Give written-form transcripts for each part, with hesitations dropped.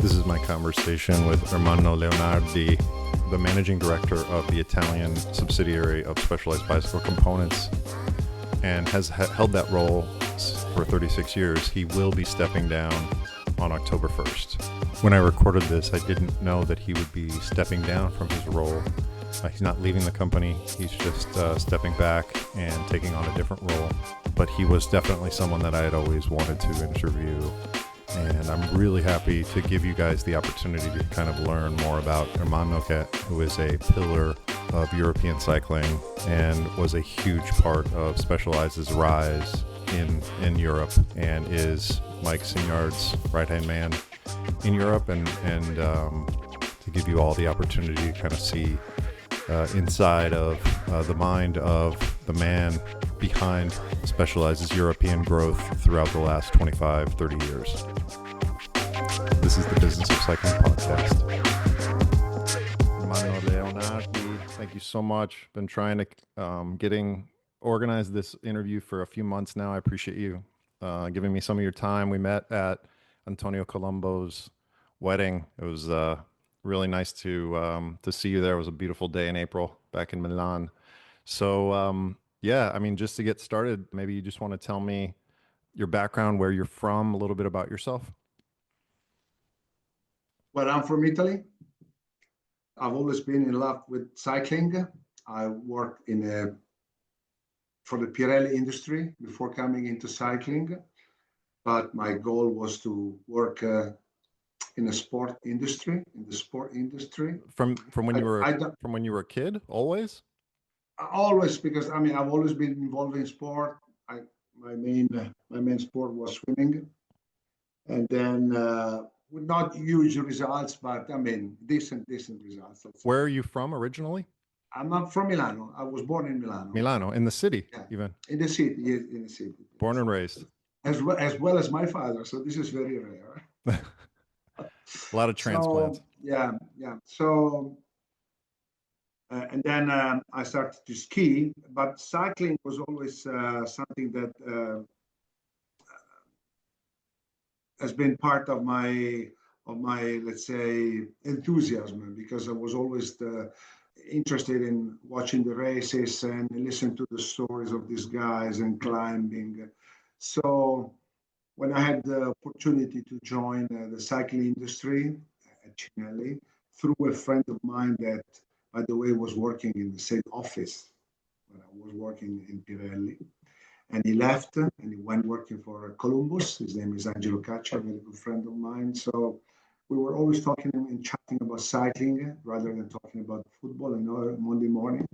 This is my conversation with Ermanno Leonardi, the managing director of the Italian subsidiary of Specialized Bicycle Components, and has held that role for 36 years. He will be stepping down on October 1st. When I recorded this, I didn't know that he would be stepping down from his role. He's not leaving the company. He's just stepping back and taking on a different role. But he was definitely someone that I had always wanted to interview. And I'm really happy to give you guys the opportunity to kind of learn more about Ermanno, who is a pillar of European cycling and was a huge part of Specialized's rise in Europe, and is Mike Sinyard's right-hand man in Europe, and to give you all the opportunity to kind of see inside of the mind of the man behind Specialized's European growth throughout the last 25, 30 years. This is the Business of Cycling podcast. Ermanno Leonardi, thank you so much. Been trying to organize this interview for a few months now. I appreciate you giving me some of your time. We met at Antonio Colombo's wedding. It was really nice to see you there. It was a beautiful day in April back in Milan. So yeah, I mean, just to get started, maybe you just want to tell me your background, where you're from, a little bit about yourself. Well, I'm from Italy. I've always been in love with cycling. I worked for the Pirelli industry before coming into cycling, but my goal was to work in the sport industry. From when you were a kid, always. Always, because I mean, I've always been involved in sport. My main sport was swimming, and then with not huge results, but I mean decent results. Where are you from originally? I'm not from Milano. I was born in Milano. Milano, in the city, yeah. Even in the city, yes, in the city. Born and raised, as well as my father. So this is very rare. A lot of transplants. So, yeah. So. And then I started to ski, but cycling was always something that has been part of my let's say enthusiasm, because I was always interested in watching the races and listening to the stories of these guys and climbing. So when I had the opportunity to join the cycling industry at Cinelli through a friend of mine that, by the way, was working in the same office when I was working in Pirelli. And he left and he went working for Columbus. His name is Angelo Caccia, a very good friend of mine. So we were always talking and chatting about cycling rather than talking about football, Monday morning.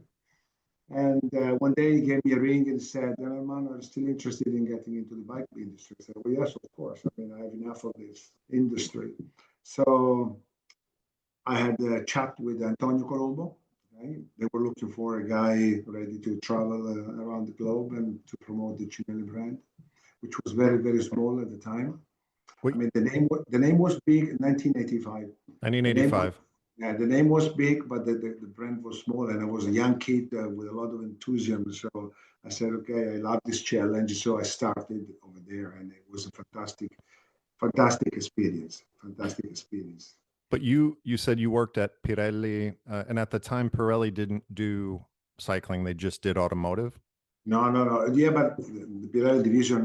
And one day he gave me a ring and said, "Man, I'm still interested in getting into the bike industry." I said, "Well, yes, of course. I mean, I have enough of this industry." So I had a chat with Antonio Colombo. Okay? They were looking for a guy ready to travel around the globe and to promote the Cinelli brand, which was very, very small at the time. Wait. I mean, the name was big in 1985. 1985. The name was big, but the brand was small, and I was a young kid with a lot of enthusiasm. So I said, "Okay, I love this challenge." So I started over there, and it was a fantastic experience. But you said you worked at Pirelli, and at the time Pirelli didn't do cycling; they just did automotive. No. Yeah, but the Pirelli division,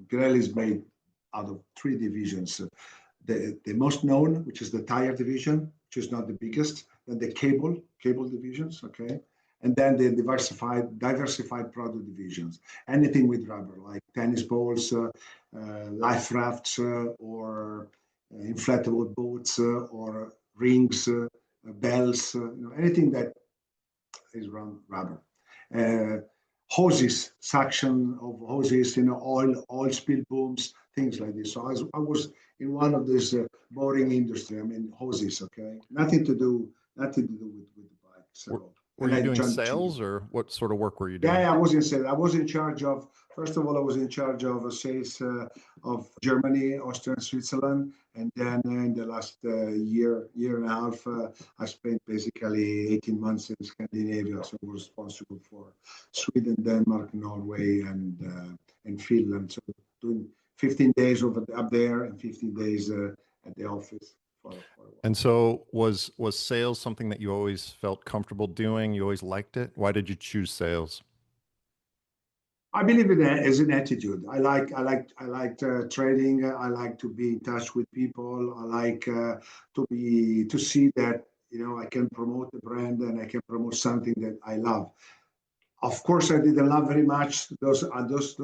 Pirelli is made out of three divisions. The most known, which is the tire division, which is not the biggest, then the cable divisions, okay, and then the diversified product divisions. Anything with rubber, like tennis balls, life rafts, or inflatable boats, or rings, bells, anything that is around rubber. Hoses, suction of hoses, oil spill booms, things like this. So I was in one of this boring industry. I mean, hoses, okay, nothing to do with the bike. So were you doing sales, or what sort of work were you doing? Yeah, I was in sales. I was in charge of, first of all, sales of Germany, Austria, and Switzerland. And then in the last year and a half, I spent basically 18 months in Scandinavia. So I was responsible for Sweden, Denmark, Norway, and Finland. So doing 15 days up there and 15 days at the office for a while. And so was sales something that you always felt comfortable doing? You always liked it? Why did you choose sales? I believe in it as an attitude. I like trading. I like to be in touch with people. I like to see that I can promote the brand and I can promote something that I love. Of course, I didn't love very much those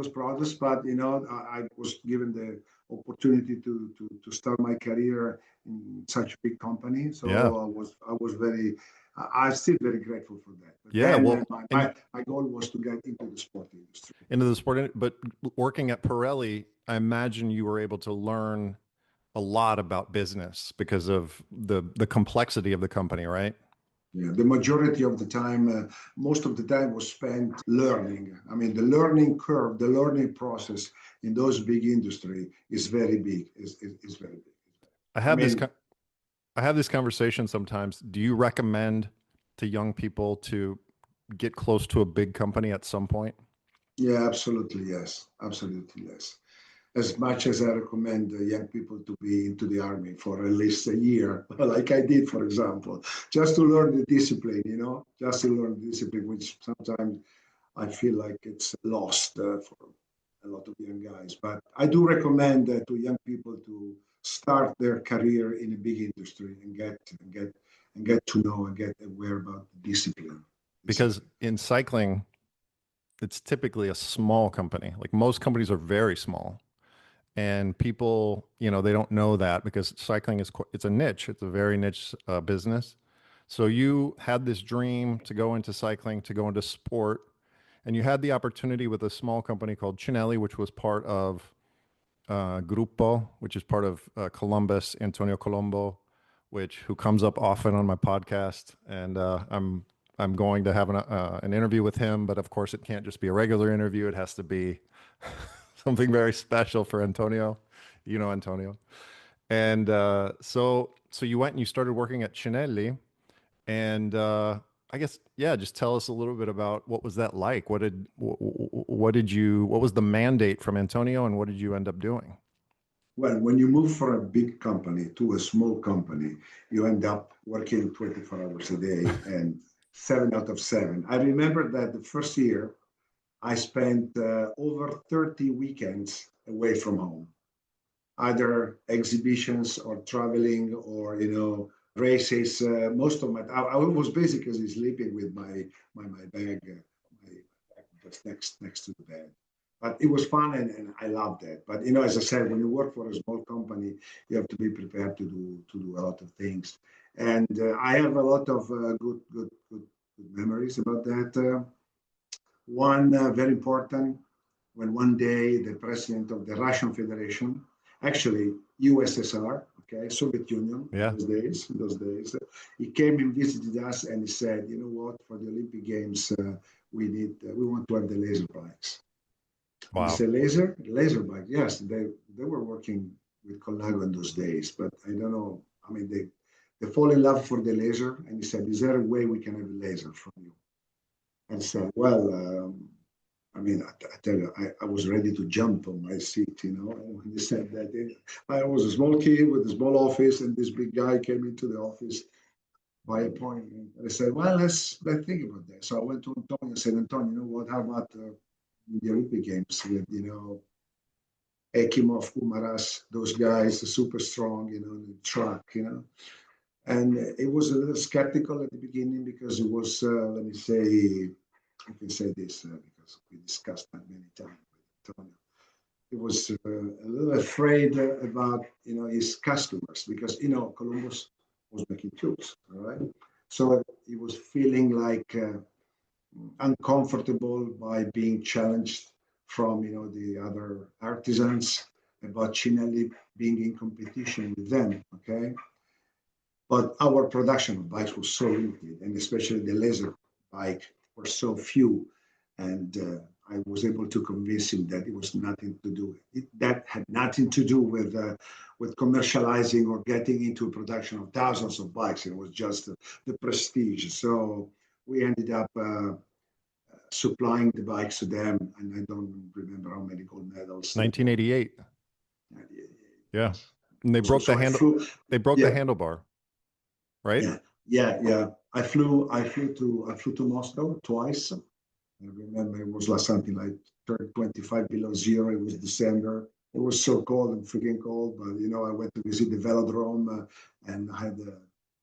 products, but I was given the opportunity to start my career in such a big company. So Yeah. I was very I'm still very grateful for that. But Yeah. then Well, and my goal was to get into the sport industry. into the sport, but working at Pirelli, I imagine you were able to learn a lot about business because of the complexity of the company, right? Yeah, the majority of the time, most of the time was spent learning. I mean, the learning curve, the learning process in those big industry is very big. Is very big. I I have this mean, I have this conversation sometimes. Do you recommend to young people to get close to a big company at some point? yeah, absolutely yes, absolutely yes. As much as I recommend young people to be into the army for at least a year, like I did, for example, just to learn the discipline, just to learn the discipline, which sometimes I feel like it's lost for a lot of young guys. But I do recommend to young people to start their career in a big industry and get to know and get aware about discipline. Because Discipline. in cycling, it's typically a small company. Like most companies are very small. And people, they don't know that because cycling it's a niche. It's a very niche business. So you had this dream to go into cycling, to go into sport, and you had the opportunity with a small company called Cinelli, which was part of Gruppo, which is part of Columbus, Antonio Colombo, who comes up often on my podcast, and I'm going to have an interview with him, but of course it can't just be a regular interview. It has to be something very special for Antonio. You know Antonio, and so you went and you started working at Cinelli, and I guess yeah, just tell us a little bit about what was that like. What was the mandate from Antonio, and what did you end up doing? Well, when you move from a big company to a small company, you end up working 24 hours a day and 7 out of 7. I remember that the first year I spent over 30 weekends away from home, either exhibitions or traveling or races. Most of I was basically sleeping with my bag, my bag just next to the bed. But it was fun and I loved it. But as I said, when you work for a small company, you have to be prepared to do a lot of things. And I have a lot of good memories about that. One very important when one day the president of the Russian Federation, actually USSR, okay, Soviet Union, Yeah. those days, he came and visited us and he said, you know what, for the Olympic Games, we want to have the laser bikes. And we Wow. said, laser bike, yes, they were working with Colnago in those days, but I don't know. I mean, they fall in love for the laser, and he said, is there a way we can have a laser from you? And said, well, I mean, I tell you, I was ready to jump on my seat, and when they said that. I was a small kid with a small office, and this big guy came into the office by appointment. And I said, well, let's think about that. So I went to Antonio and said, Antonio, you know what, how about the Olympic Games with, Ekimov, Umaras, those guys, super strong, the truck, And it was a little skeptical at the beginning because it was, let me say, I can say this because we discussed that many times with Antonio. He was a little afraid about his customers because Columbus was making tubes, all right. So he was feeling like uncomfortable by being challenged from the other artisans about Cinelli being in competition with them. Okay, but our production of bikes was so limited, and especially the laser bike were so few. And I was able to convince him that it was nothing to do. That had nothing to do with commercializing or getting into a production of thousands of bikes. It was just the prestige. So we ended up supplying the bikes to them, and I don't remember how many gold medals. 1988. 98. Yeah. And they broke So the I handle. flew. They broke the Yeah, handlebar, right? yeah. I flew to Moscow twice. I remember it was like something like 25 below zero. It was December. It was so cold and freaking cold. But I went to visit the velodrome and I had a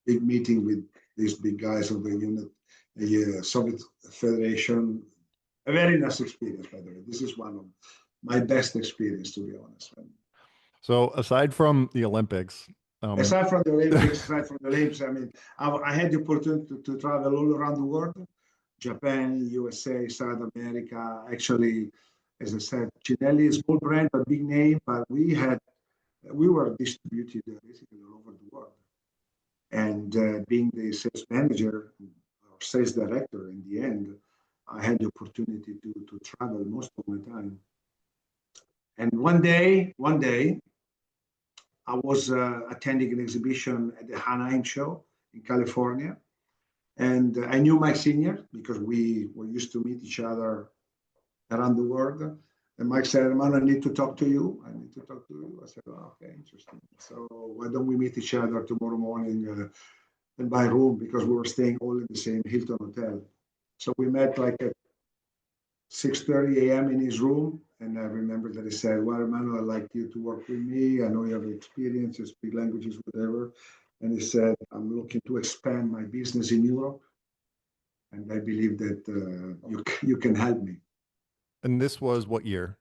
big meeting with these big guys of the unit, the Soviet Federation. A very nice experience, by the way. This is one of my best experience, to be honest. So aside from the Olympics, Aside from the Olympics, I mean, I had the opportunity to travel all around the world. Japan, USA, South America. Actually, as I said, Cinelli is a small brand but big name. But we were distributed basically all over the world. And being the sales manager or sales director in the end, I had the opportunity to travel most of my time. And one day, I was attending an exhibition at the Anaheim show in California. And I knew Mike Sinyard because we were used to meet each other around the world. And Mike said, "Ermanno, I need to talk to you. I need to talk to you." I said, "Oh, okay, interesting. So why don't we meet each other tomorrow morning in my room?" Because we were staying all in the same Hilton hotel. So we met like at 6:30 a.m. in his room. And I remember that he said, "Well, Ermanno, I'd like you to work with me. I know you have experience, you speak languages, whatever." And he said, "I'm looking to expand my business in Europe. And I believe that you can help me." and this was what year?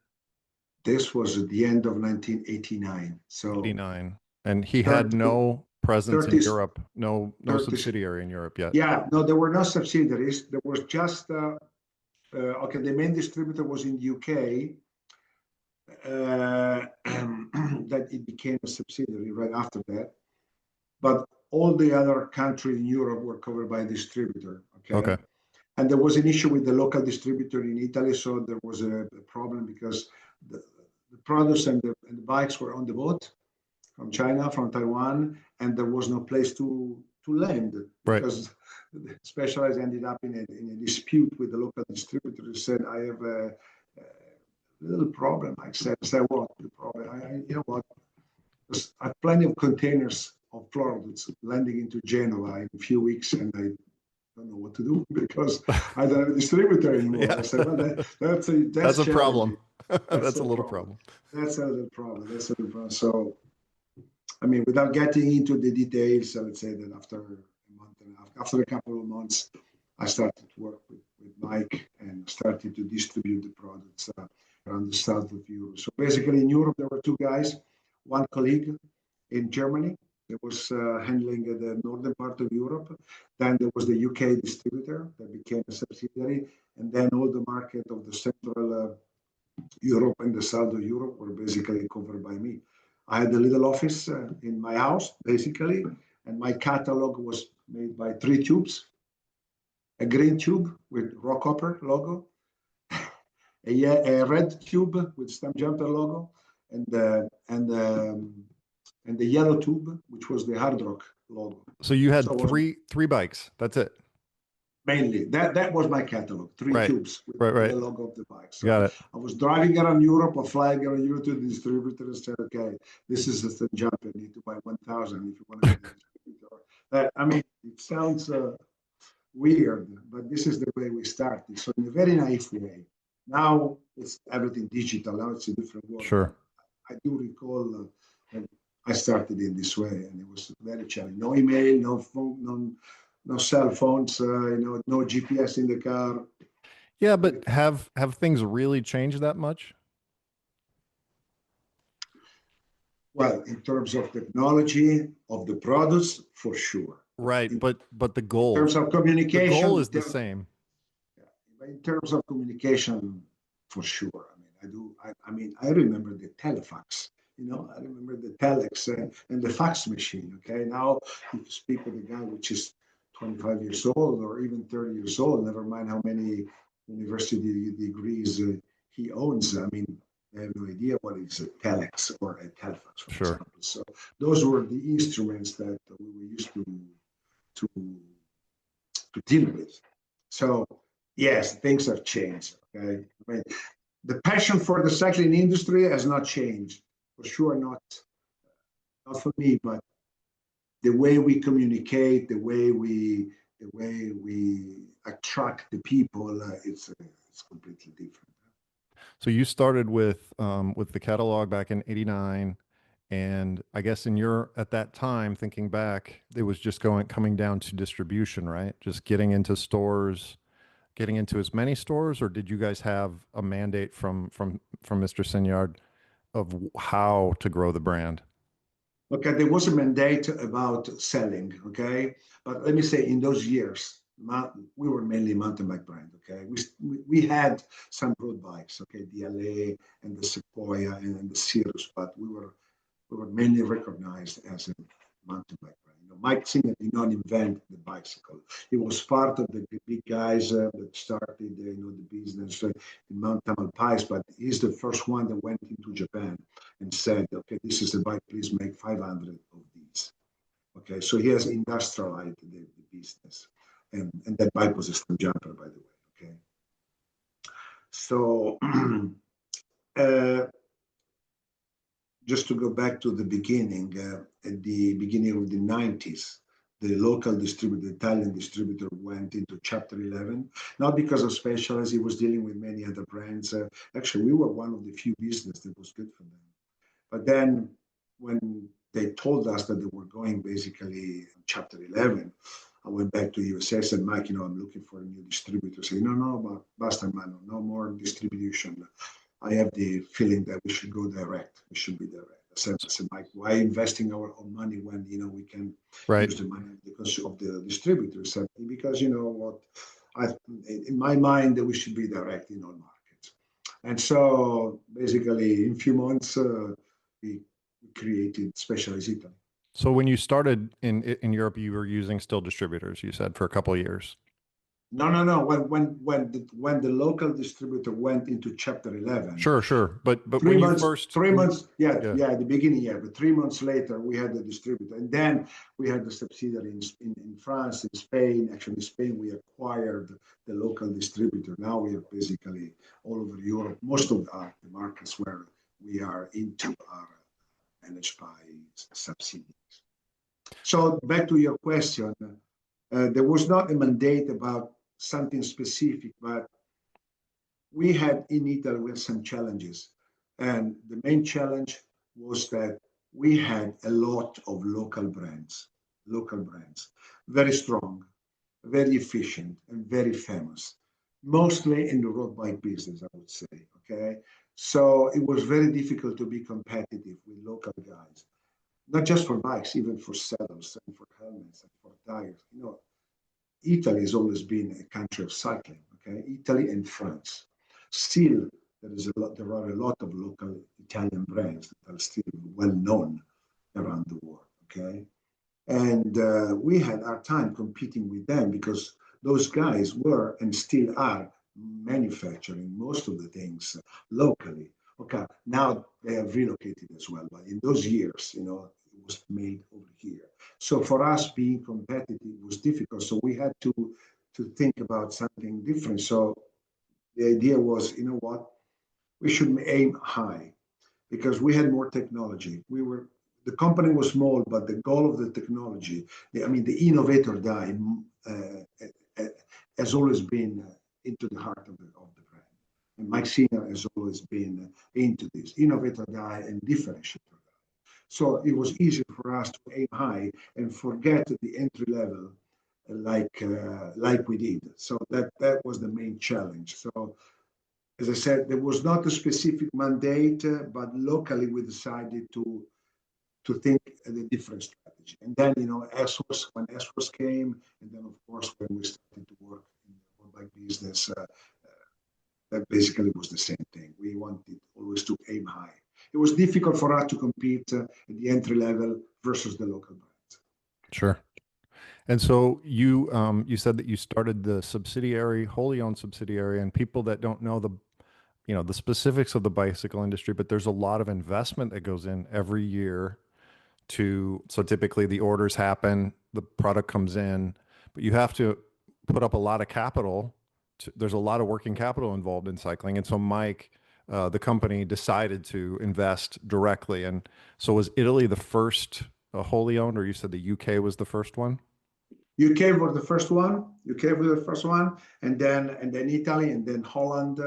This was at the end of 1989. So 89. And he had 30, no presence in 30, Europe, no 30, subsidiary in Europe yet. yeah, no, there were no subsidiaries. There was just, okay, the main distributor was in the UK. That it became a subsidiary right after that. But all the other countries in Europe were covered by a distributor. Okay. And there was an issue with the local distributor in Italy, so there was a problem because the products and the bikes were on the boat from China, from Taiwan, and there was no place to land Right. because Specialized ended up in a dispute with the local distributor who said, "I have a little problem." I said, "What the problem? You know what? I have plenty of containers of products landing into Genova in a few weeks, and I don't know what to do because I don't have a distributor anymore." Yeah. I said, "Well, That's a problem. That's a little problem. problem. That's a little problem. That's a little problem." So, I mean, without getting into the details, I would say that after a month and a half, after a couple of months, I started to work with Mike and started to distribute the products around the south of Europe. So basically, in Europe, there were two guys, one colleague in Germany that was handling the northern part of Europe. Then there was the UK distributor that became a subsidiary. And then all the market of the central Europe and the south of Europe were basically covered by me. I had a little office in my house, basically, and my catalog was made by three tubes: a green tube with Rock Hopper logo, a red tube with Stamp Jumper logo, and the yellow tube, which was the Hard Rock logo. So you had So three bikes. That's it. mainly that was my catalog, three Right. tubes with Right. the logo of the bike. So Got it. I was driving around Europe or flying around Europe to the distributor and said, "Okay, this is the Stamp Jumper. You need to buy 1,000 if you want to be the distributor." I mean, it sounds weird, but this is the way we started. So in a very naive way. Now it's everything digital. Now it's a different world. Sure. I do recall I started in this way, and it was very challenging. No email, no phone, no cell phones. No GPS in the car. Yeah, but have things really changed that much? Well, in terms of technology of the products, for sure. Right, but the In goal, terms of the communication, goal is the same. in terms of communication, for sure. I mean, I remember the telefax. I remember the telex and the fax machine. Okay, now you speak with a guy which is 25 years old or even 30 years old. Never mind how many university degrees he owns. I mean, I have no idea what is a telex or a telefax, for Sure. example. So those were the instruments that we were used to deal with. So yes, things have changed. Okay, I mean, the passion for the cycling industry has not changed, for sure. Not not for me, but the way we communicate, the way we attract the people, it's completely different. So you started with the catalog back in '89, and I guess in your at that time, thinking back, it was just coming down to distribution, right? Just getting into stores, getting into as many stores, or did you guys have a mandate from Mr. Sinyard of how to grow the brand? Okay, there was a mandate about selling, okay? But let me say, in those years, we were mainly mountain bike brand, okay? We had some road bikes, okay, the LA and the Sequoia and the Cirrus, but we were mainly recognized as a mountain bike brand. You know, Mike Sinyard did not invent the bicycle. He was part of the big guys that started, the business in mountain bikes, but he's the first one that went into Japan and said, okay, this is the bike, please make 500 of these. Okay, so he has industrialized the business. And that bike was a steel jumper, by the way, okay? So, uh, just to go back to the beginning, at the beginning of the 90s, the local distributor, the Italian distributor, went into Chapter 11, not because of Specialized, he was dealing with many other brands. Actually, we were one of the few business that was good for them. But then when they told us that they were going basically Chapter 11, I went back to USA and said, Mike, I'm looking for a new distributor. Say, no, but basta, man, no more distribution. I have the feeling that we should go direct. We should be direct. I said, Mike, why investing our own money when we can Right. use the money because of the distributors? Because you know what, in my mind that we should be direct in all markets. And so basically, in a few months, we created Specialized Italy. So when you started in Europe, you were using still distributors, you said, for a couple of years. No. When the local distributor went into Chapter 11, Sure. But three when you months, first, 3 months, yeah, yeah, at the beginning, yeah, but 3 months later, we had the distributor, and then we had the subsidiary in France, in Spain. Actually, in Spain, we acquired the local distributor. Now we have basically all over Europe. Most of the markets where we are into are managed by subsidiaries. So back to your question, there was not a mandate about something specific, but we had in Italy with some challenges. And the main challenge was that we had a lot of local brands, very strong, very efficient, and very famous, mostly in the road bike business, I would say. Okay. So it was very difficult to be competitive with local guys, not just for bikes, even for saddles and for helmets and for tires. Italy has always been a country of cycling, okay? Italy and France. Still, there are a lot of local Italian brands that are still well known around the world, okay? And we had our time competing with them because those guys were and still are manufacturing most of the things locally. Okay, now they have relocated as well, but in those years, it was made over here. So for us, being competitive was difficult. So we had to think about something different. So the idea was, you know what, we should aim high because we had more technology. The company was small, but the goal of the technology, the innovator die, has always been into the heart of the brand. And Mike Sinyard has always been into this innovator die and differentiator die. So it was easy for us to aim high and forget the entry level like we did. So that was the main challenge. So as I said, there was not a specific mandate, but locally we decided to think a different strategy. And then, when S-Force came, and then of course when we started to work in the road bike business, that basically was the same thing. We wanted always to aim high. It was difficult for us to compete at the entry level versus the local brands. sure. And so you said that you started the subsidiary, wholly owned subsidiary, and people that don't know the specifics of the bicycle industry, but there's a lot of investment that goes in every year so typically the orders happen, the product comes in, but you have to put up a lot of capital. There's a lot of working capital involved in cycling. And so Mike, the company decided to invest directly. And so was Italy the first wholly owned, or you said the UK was the first one? UK was the first one. UK was the first one, and then Italy, and then Holland,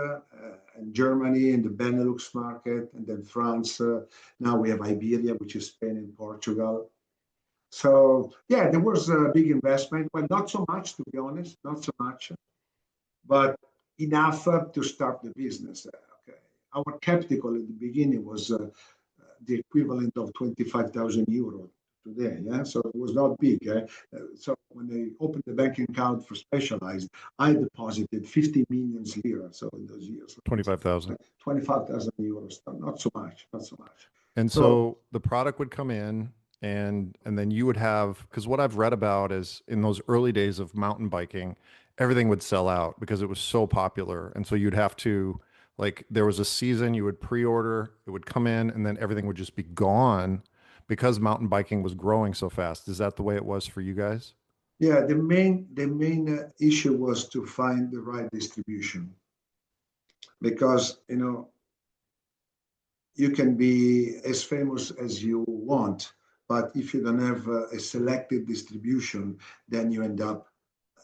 and Germany, and the Benelux market, and then France. Now we have Iberia, which is Spain and Portugal. So yeah, there was a big investment, but not so much, to be honest, not so much, but enough to start the business. Okay, our capital at the beginning was the equivalent of 25,000 euros today. Yeah, so it was not big. So when they opened the bank account for Specialized, I deposited 50 million lira. So in those years, 25,000. 25,000 euros. Not so much. Not so much. And So so the product would come in, and then you would have, because what I've read about is in those early days of mountain biking, everything would sell out because it was so popular. And so you'd have to, like, there was a season you would pre-order, it would come in, and then everything would just be gone because mountain biking was growing so fast. Is that the way it was for you guys? yeah, the main issue was to find the right distribution, because you can be as famous as you want, but if you don't have a selected distribution, then you end up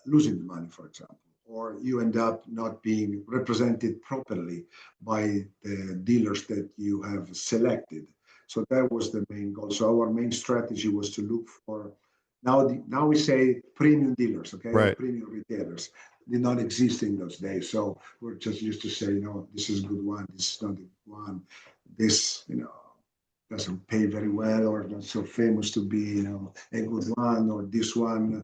losing the money, for example, or you end up not being represented properly by the dealers that you have selected. So that was the main goal. So our main strategy was to look for, now we say premium dealers, okay, or Right. premium retailers. Did not exist in those days. So we're just used to say, this is a good one, this is not a good one, this, doesn't pay very well, or not so famous to be, a good one, or this one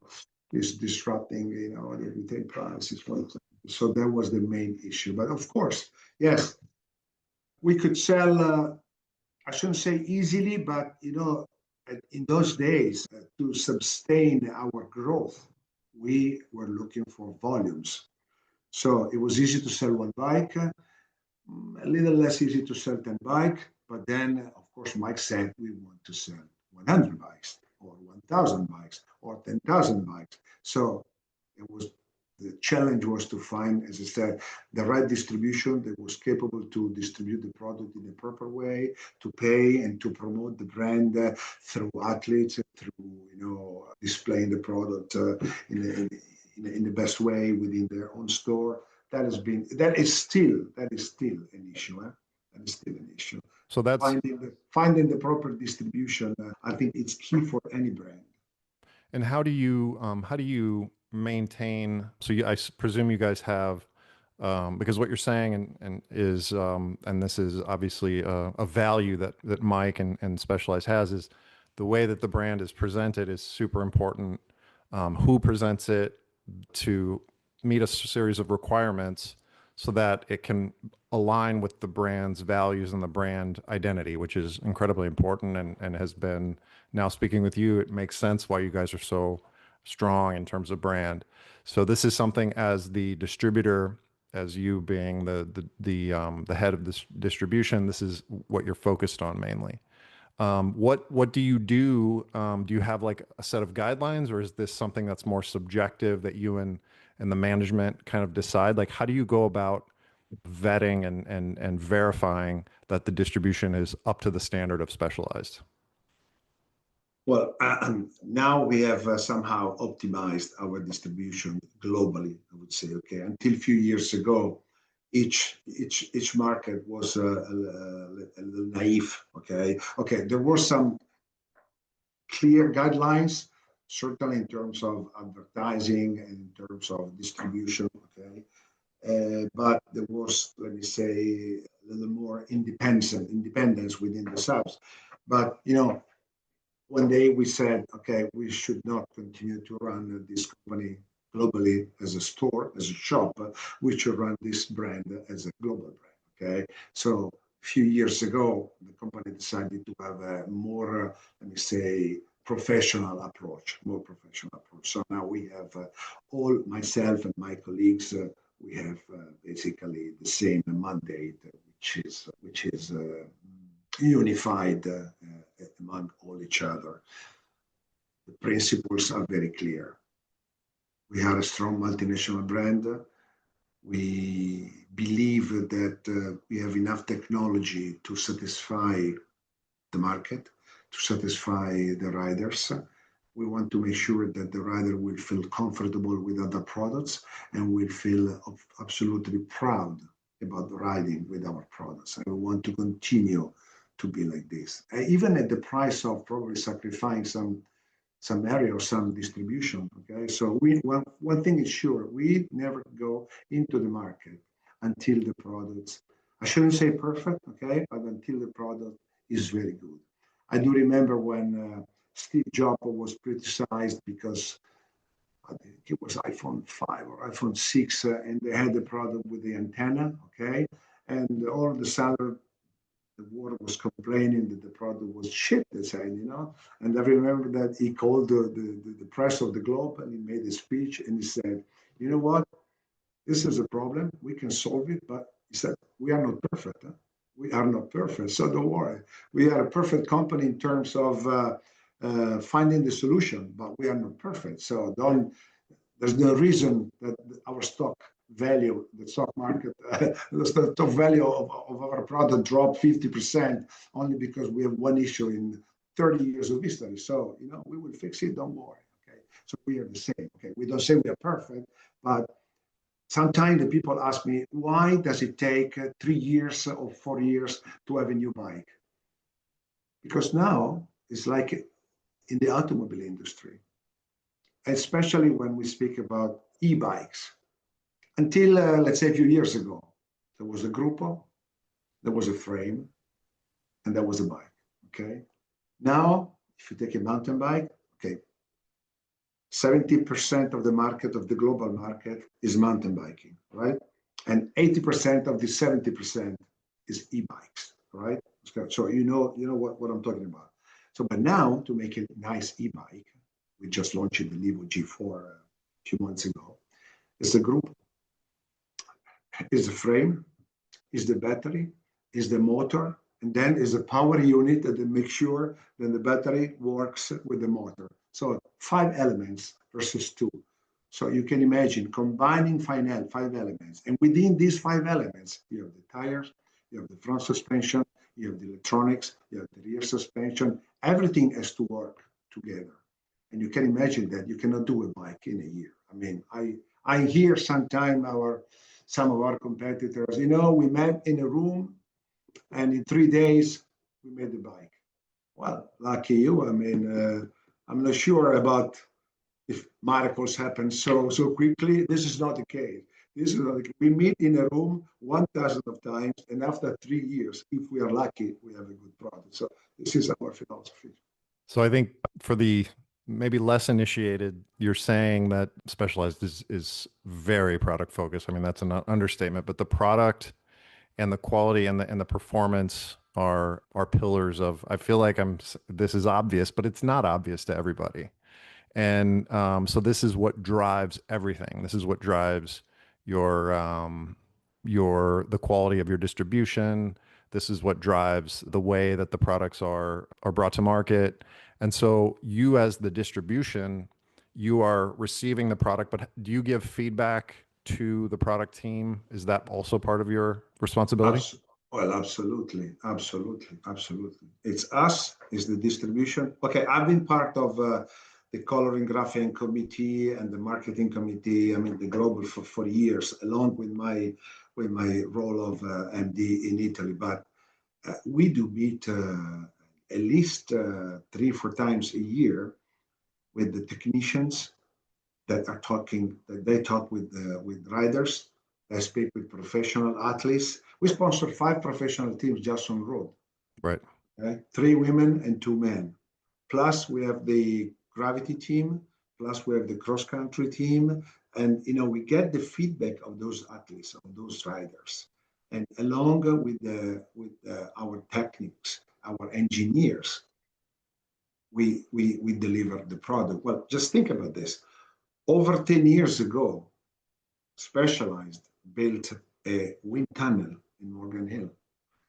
is disrupting, the retail prices, for example. So that was the main issue. But of course, yes, we could sell, I shouldn't say easily, but, in those days, to sustain our growth, we were looking for volumes. So it was easy to sell one bike, a little less easy to sell 10 bike, but then, of course, Mike said we want to sell 100 bikes or 1,000 bikes or 10,000 bikes. So it was the challenge was to find, as I said, the right distribution that was capable to distribute the product in a proper way, to pay and to promote the brand through athletes, through displaying the product in the best way within their own store. That is still an issue. That is still an issue. So that's, Finding the proper distribution, I think it's key for any brand. and how do you maintain, so presume you guys have, because what you're saying and is, and this is obviously a value that Mike and Specialized has, is the way that the brand is presented is super important. Who presents it to meet a series of requirements so that it can align with the brand's values and the brand identity, which is incredibly important, and has been, now speaking with you, it makes sense why you guys are so strong in terms of brand. So this is something, as the distributor, as you being the head of this distribution, this is what you're focused on mainly. What do you do? Do you have like a set of guidelines, or is this something that's more subjective that you and the management kind of decide? Like, how do you go about vetting and verifying that the distribution is up to the standard of Specialized? Well, now we have somehow optimized our distribution globally, I would say. Okay, until a few years ago, each market was a little naive. Okay, there were some clear guidelines, certainly in terms of advertising and in terms of distribution. Okay, but there was, let me say, a little more independence within the subs. But one day we said, okay, we should not continue to run this company globally as a store, as a shop. We should run this brand as a global brand. Okay, so a few years ago, the company decided to have a more, let me say, professional approach, more professional approach. So now we have all, myself and my colleagues, we have basically the same mandate, which is unified among all each other. The principles are very clear. We are a strong multinational brand. We believe that we have enough technology to satisfy the market, to satisfy the riders. We want to make sure that the rider will feel comfortable with other products and will feel absolutely proud about riding with our products. And we want to continue to be like this, even at the price of probably sacrificing some area or some distribution. Okay, so one thing is sure: we never go into the market until the products. I shouldn't say perfect, okay, but until the product is very good. I do remember when Steve Jobs was criticized because I think it was iPhone 5 or iPhone 6, and they had the product with the antenna, okay, and all of a sudden the world was complaining that the product was shit, they said, And I remember that he called the press of the globe and he made a speech and he said, you know what, this is a problem, we can solve it, but he said, we are not perfect. Huh? We are not perfect, so don't worry. We are a perfect company in terms of finding the solution, but we are not perfect. So there's no reason that our stock value, the stock market, the stock value of our product dropped 50% only because we have one issue in 30 years of history. So, we will fix it, don't worry. Okay. So we are the same. Okay. We don't say we are perfect, but sometimes the people ask me, why does it take 3 years or 4 years to have a new bike? Because now it's like in the automobile industry, especially when we speak about e-bikes. Until, let's say, a few years ago, there was a Gruppo, there was a frame, and there was a bike, okay? Now, if you take a mountain bike, okay, 70% of the market, of the global market, is mountain biking, right? And 80% of the 70% is e-bikes, right? So you know what I'm talking about. So, but now, to make a nice e-bike, we just launched the Levo G4 a few months ago. It's a Gruppo. Is the frame, is the battery, is the motor, and then is a power unit that makes sure that the battery works with the motor. So 5 elements versus 2. So you can imagine combining 5 elements. And within these 5 elements, you have the tires, you have the front suspension, you have the electronics, you have the rear suspension. Everything has to work together. And you can imagine that you cannot do a bike in a year. I mean, I hear sometimes some of our competitors, we met in a room and in 3 days we made the bike. Well, lucky you. I mean, I'm not sure about if miracles happen so quickly. This is not the case. We meet in a room 1,000 of times, and after 3 years, if we are lucky, we have a good product. So this is our philosophy. So I think for the maybe less initiated, you're saying that Specialized is very product focused. I mean, that's an understatement, but the product and the quality and the performance are pillars of, I feel like this is obvious, but it's not obvious to everybody. And so this is what drives everything. This is what drives the quality of your distribution. This is what drives the way that the products are brought to market. And so you, as the distribution, you are receiving the product, but do you give feedback to the product team? Is that also part of your responsibility? Well, absolutely. It's us, it's the distribution. Okay, I've been part of the coloring graphing committee and the marketing committee, I mean, the global for years, along with my role of MD in Italy. But we do meet at least 3-4 times a year with the technicians that they talk with riders. They speak with professional athletes. We sponsor 5 professional teams just on road. Right. Okay? 3 women and 2 men. Plus we have the gravity team. Plus we have the cross country team. And, we get the feedback of those athletes, of those riders. And along with our techniques, our engineers, we deliver the product. Well, just think about this. Over 10 years ago, Specialized built a wind tunnel in Morgan Hill.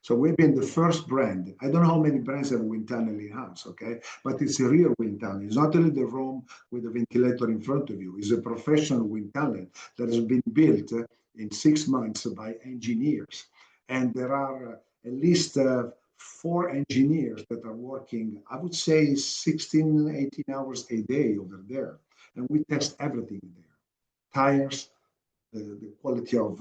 So we've been the first brand. I don't know how many brands have a wind tunnel in-house, okay? But it's a real wind tunnel. It's not only the room with a ventilator in front of you. It's a professional wind tunnel that has been built in 6 months by engineers. And there are at least 4 engineers that are working, I would say 16, 18 hours a day over there. And we test everything there: tires, the quality of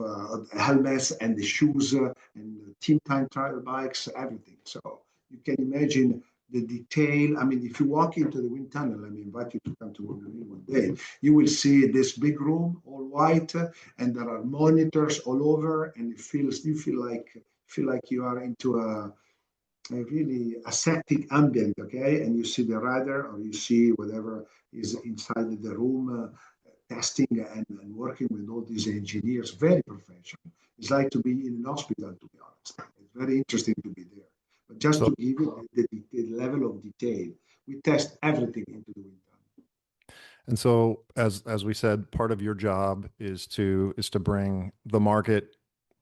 helmets and the shoes and the team time trial bikes, everything. So you can imagine the detail. I mean, if you walk into the wind tunnel, I invite you to come to one day, you will see this big room, all white, and there are monitors all over, and you feel like you are into a really aseptic ambient, okay? And you see the rider, or you see whatever is inside the room, testing and working with all these engineers, very professional. It's like to be in an hospital, to be honest. It's very interesting to be there. But just So, to give you the level of detail, we test everything into the wind tunnel. and so as we said, part of your job is to bring the market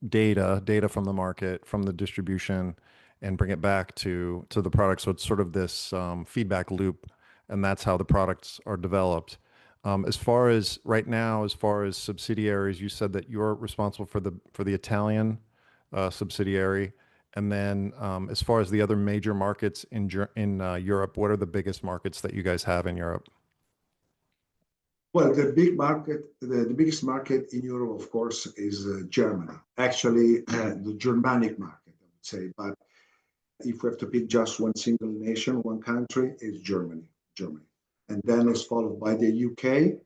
data from the market, from the distribution, and bring it back to the product. So it's sort of this feedback loop, and that's how the products are developed. As far as right now, as far as subsidiaries, you said that you're responsible for the Italian subsidiary, and then as far as the other major markets in Europe, what are the biggest markets that you guys have in Europe? Well, the biggest market in Europe, of course, is Germany. Actually, the Germanic market, I would say. But if we have to pick just one single nation, one country, is Germany. Germany. And then it's followed by the UK,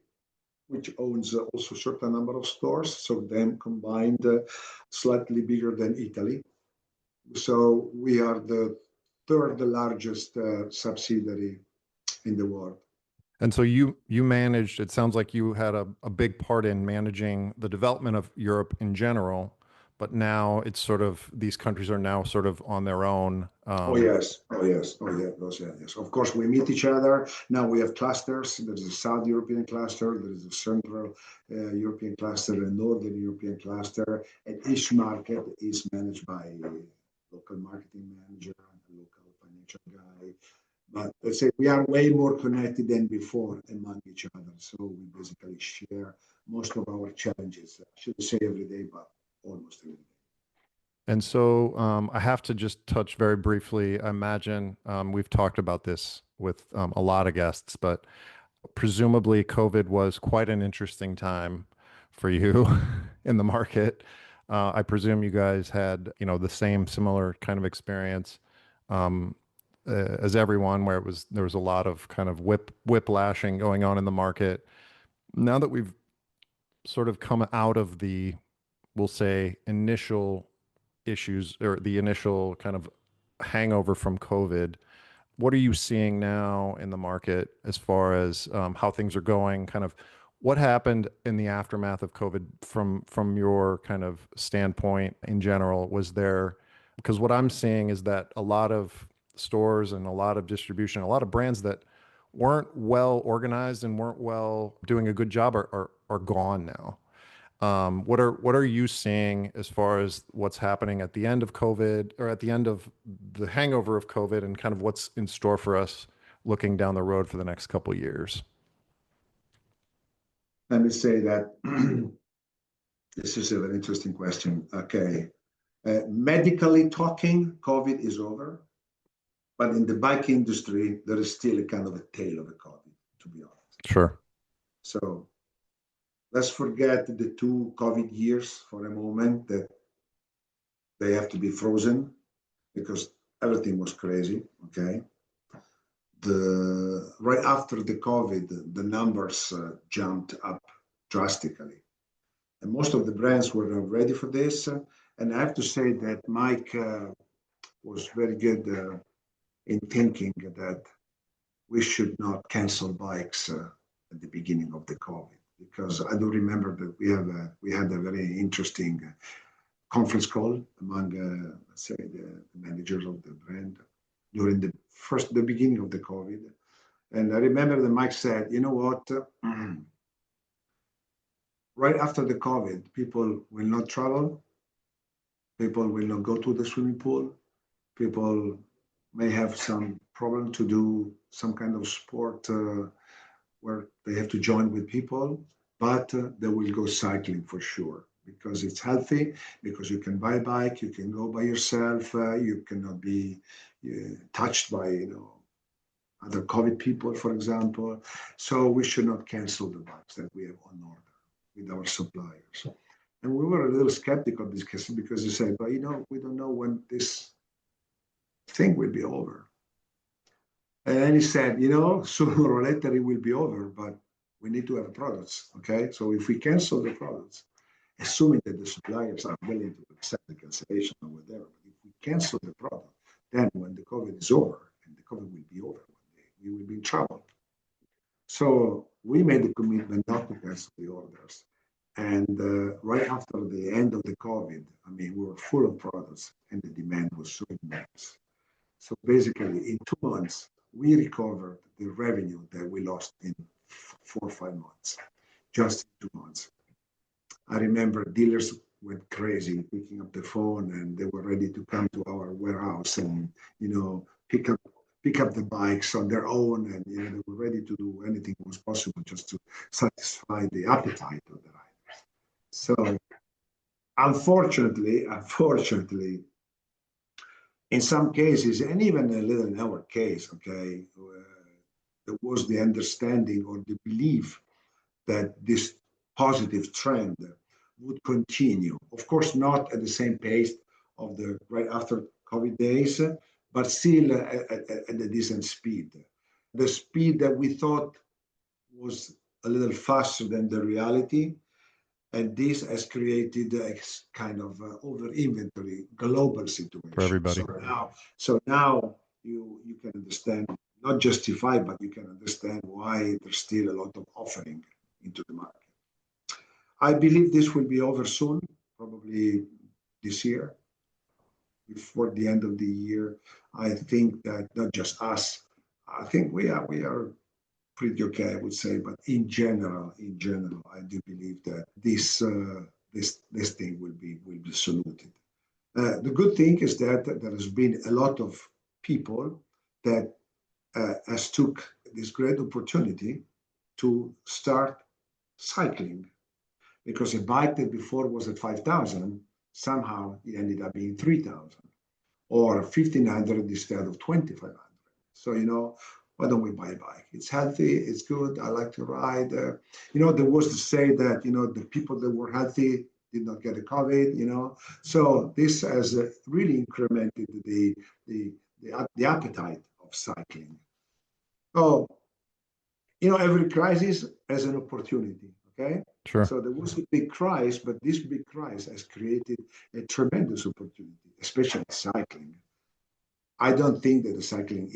which owns also a certain number of stores. So then combined, slightly bigger than Italy. So we are the third largest subsidiary in the world. And so you managed, it sounds like you had a big part in managing the development of Europe in general, but now it's sort of these countries are now sort of on their own. Oh yes, oh yes, oh yeah, those yeah, yes. Of course, we meet each other. Now we have clusters. There's a South European cluster. There is a Central European cluster, a Northern European cluster, and each market is managed by a local marketing manager and a local financial guy. But let's say we are way more connected than before among each other. So we basically share most of our challenges. I shouldn't say every day, but almost every day. And so I have to just touch very briefly. I imagine we've talked about this with a lot of guests, but presumably COVID was quite an interesting time for you in the market. I presume you guys had, the same similar kind of experience um, as everyone, where there was a lot of kind of whiplashing going on in the market. Now that we've sort of come out of the, we'll say, initial issues or the initial kind of hangover from COVID, what are you seeing now in the market as far as how things are going? Kind of what happened in the aftermath of COVID from your kind of standpoint in general? Was there, because what I'm seeing is that a lot of stores and a lot of distribution, a lot of brands that weren't well organized and weren't well doing a good job are gone now. What are you seeing as far as what's happening at the end of COVID or at the end of the hangover of COVID, and kind of what's in store for us looking down the road for the next couple of years? Let me say that this is a very interesting question. Okay. Medically talking, COVID is over, but in the bike industry, there is still a kind of a tail of a COVID, to be honest. Sure. So let's forget the 2 COVID years for a moment, that they have to be frozen because everything was crazy. Okay. Right after the COVID, the numbers jumped up drastically. And most of the brands were not ready for this. And I have to say that Mike was very good in thinking that we should not cancel bikes at the beginning of the COVID, because I do remember that we had a very interesting conference call among let's say the managers of the brand during the beginning of the COVID. And I remember that Mike said, you know what, right after the COVID, people will not travel, people will not go to the swimming pool, people may have some problem to do some kind of sport where they have to join with people, but they will go cycling for sure, because it's healthy, because you can buy a bike, you can go by yourself, you cannot be touched by, other COVID people, for example. So we should not cancel the bikes that we have on order with our suppliers. And we were a little skeptical of this case because they said, but we don't know when this thing will be over. And then he said, sooner or later it will be over, but we need to have products. Okay. So if we cancel the products, assuming that the suppliers are willing to accept the cancellation or whatever, but if we cancel the product, then when the COVID is over, and the COVID will be over one day, we will be in trouble. So we made the commitment not to cancel the orders. And right after the end of the COVID, we were full of products and the demand was so immense. So basically, in 2 months, we recovered the revenue that we lost in 4 or 5 months, just in 2 months. I remember dealers went crazy picking up the phone and they were ready to come to our warehouse and, pick up the bikes on their own. And, they were ready to do anything that was possible just to satisfy the appetite of the riders. So unfortunately, in some cases, and even a little in our case, okay, there was the understanding or the belief that this positive trend would continue. Of course, not at the same pace of the right after COVID days, but still at a decent speed. The speed that we thought was a little faster than the reality. And this has created a kind of over inventory global situation for everybody. So now you can understand, not justify, but you can understand why there's still a lot of offering into the market. I believe this will be over soon, probably this year. Before the end of the year, I think that not just us, I think we are pretty okay, I would say. But in general, I do believe that this thing will be soluted. The good thing is that there has been a lot of people that has took this great opportunity to start cycling, because a bike that before was at 5,000, somehow it ended up being 3,000 or 1,500 instead of 2,500. So, why don't we buy a bike? It's healthy, it's good, I like to ride. There was to say that, the people that were healthy did not get a COVID, So this has really incremented the appetite of cycling. So, every crisis has an opportunity, okay? Sure. So there was a big crisis, but this big crisis has created a tremendous opportunity, especially cycling. I don't think that the cycling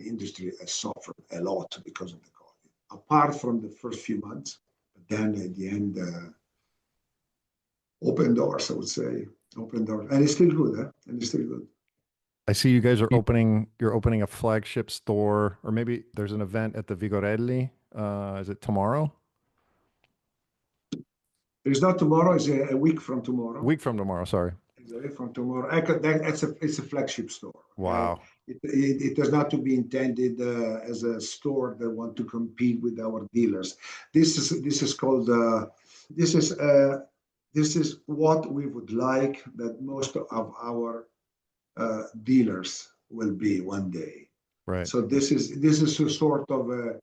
industry has suffered a lot because of the COVID, apart from the first few months. But then at the end, open doors, I would say, open doors, and it's still good, huh? And it's still good. I see you guys are you're opening a flagship store, or maybe there's an event at the Vigorelli. Is it tomorrow? It's not tomorrow, it's a week from tomorrow. A week from tomorrow, sorry. It's a week from tomorrow. It's a flagship store. Wow. It does not to be intended as a store that want to compete with our dealers. This is called this is what we would like that most of our dealers will be one day. Right. So this is a sort of a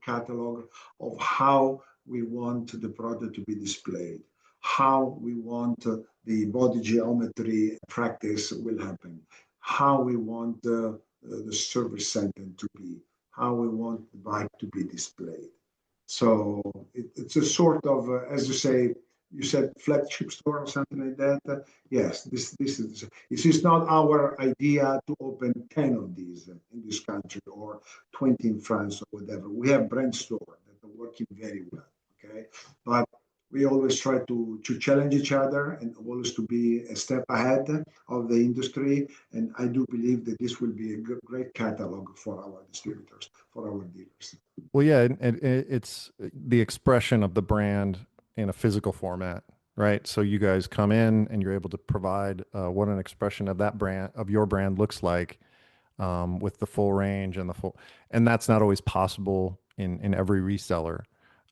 catalog of how we want the product to be displayed, how we want the body geometry practice will happen, how we want the service center to be, how we want the bike to be displayed. So it's a sort of, as you said flagship store or something like that. Yes, this is not our idea to open 10 of these in this country or 20 in France or whatever. We have brand stores that are working very well. Okay, but we always try to challenge each other and always to be a step ahead of the industry. And I do believe that this will be a great catalog for our distributors, for our dealers. Well, yeah, and it's the expression of the brand in a physical format, right? So you guys come in and you're able to provide what an expression of that brand, of your brand, looks like, with the full range and and that's not always possible in every reseller.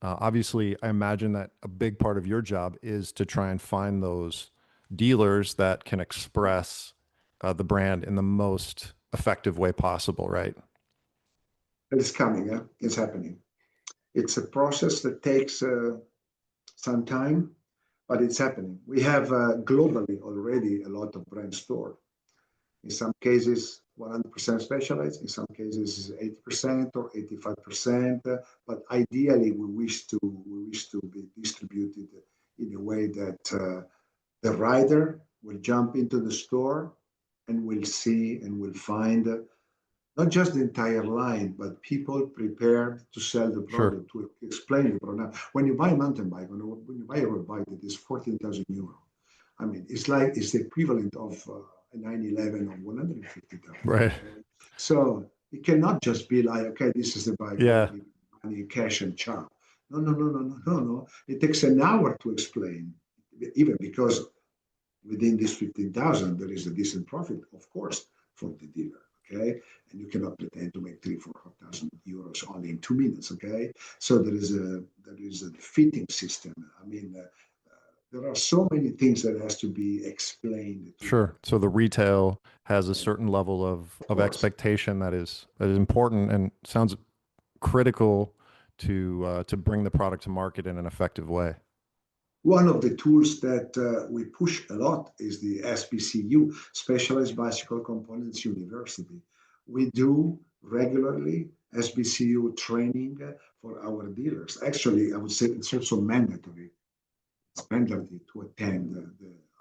Obviously, I imagine that a big part of your job is to try and find those dealers that can express the brand in the most effective way possible, right? It's coming, it's happening. It's a process that takes some time, but it's happening. We have globally already a lot of brand store. In some cases, 100% specialized. In some cases, 80% or 85%. But ideally, we wish to be distributed in a way that the rider will jump into the store and will see and will find not just the entire line, but people prepared to sell the Sure. product, to explain the product. Now, when you buy a mountain bike, when you buy a road bike that is 14,000 euro, I mean, it's the equivalent of a 911 or 150,000. Right. Okay? So it cannot just be like, okay, this is the bike, Yeah. money, cash, and chop. No, no, no, no, no, no, no. It takes an hour to explain, even because within this 15,000, there is a decent profit, of course, for the dealer. Okay, and you cannot pretend to make 3,000 or 4,000 euros only in 2 minutes. Okay, so there is a fitting system. I mean, there are so many things that has to be explained to Sure. So the retail has a them. certain level Of of course, expectation that is important and sounds critical to bring the product to market in an effective way. one of the tools that we push a lot is the SBCU, Specialized Bicycle Components University. We do regularly SBCU training for our dealers. Actually, I would say it's also mandatory. It's mandatory to attend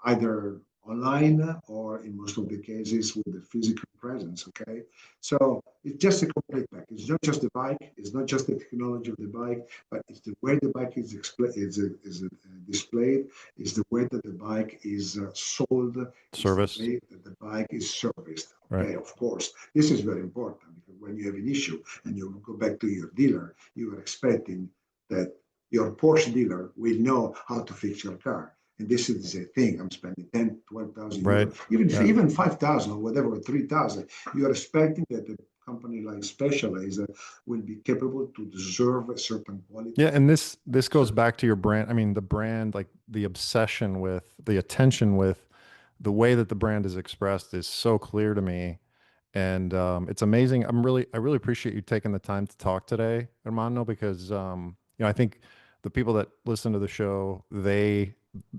either online or in most of the cases with the physical presence. Okay, so it's just a complete package. It's not just the bike. It's not just the technology of the bike, but it's the way the bike is displayed. It's the way that the bike is sold. It's the Service. way that the bike is serviced. Right. Okay, of course, this is very important because when you have an issue and you go back to your dealer, you are expecting that your Porsche dealer will know how to fix your car. And this is a thing. I'm spending 10, 12,000 Right. euros, even Yeah. even 5,000 or whatever, or 3,000. You are expecting that a company like Specialized will be capable to deserve a certain quality. Yeah, and this goes back to your brand. I mean, the brand, like the obsession with the attention with the way that the brand is expressed is so clear to me, and it's amazing. I really appreciate you taking the time to talk today, Ermanno, because I think the people that listen to the show,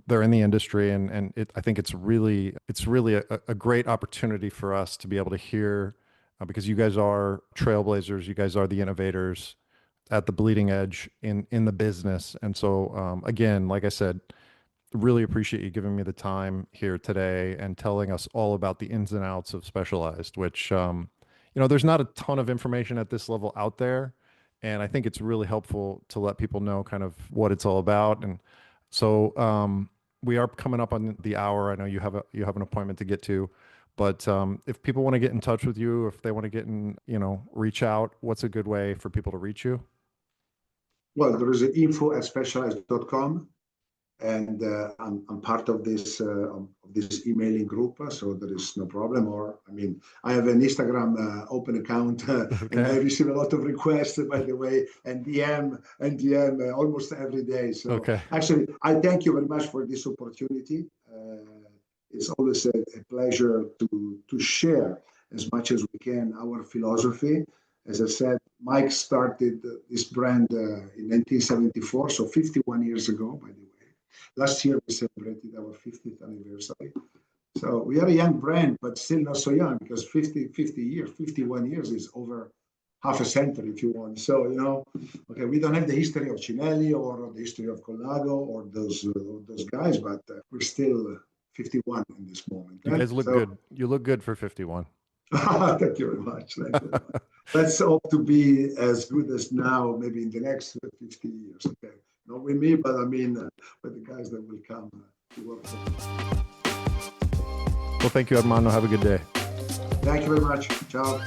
they're in the industry, and I think it's really a great opportunity for us to be able to hear, because you guys are trailblazers, you guys are the innovators at the bleeding edge in the business. And so again, like I said, really appreciate you giving me the time here today and telling us all about the ins and outs of Specialized, which there's not a ton of information at this level out there, and I think it's really helpful to let people know kind of what it's all about. And so we are coming up on the hour. I know you have an appointment to get to, but if people want to get in touch with you, if they want to get in, reach out, what's a good way for people to reach you? Well, there is an info@specialized.com, and I'm part of this emailing group, so there is no problem. Or I mean, I have an Instagram open account, and I Okay. receive a lot of requests, by the way, and DM almost every day. So Okay. actually, I thank you very much for this opportunity. It's always a pleasure to share as much as we can our philosophy. As I said, Mike started this brand in 1974, so 51 years ago, by the way. Last year, we celebrated our 50th anniversary. So we are a young brand, but still not so young because 50 years, 51 years is over half a century, if you want. So, okay, we don't have the history of Cinelli or the history of Colnago or those guys, but we're still 51 in this moment. You guys look So good. You look good for 51. thank you very much. Thank you very much. Let's hope to be as good as now, maybe in the next 50 years. Okay, not with me, but I mean, with the guys that will come to work for me. Well, thank you, Armando. Have a good day. Thank you very much. Ciao.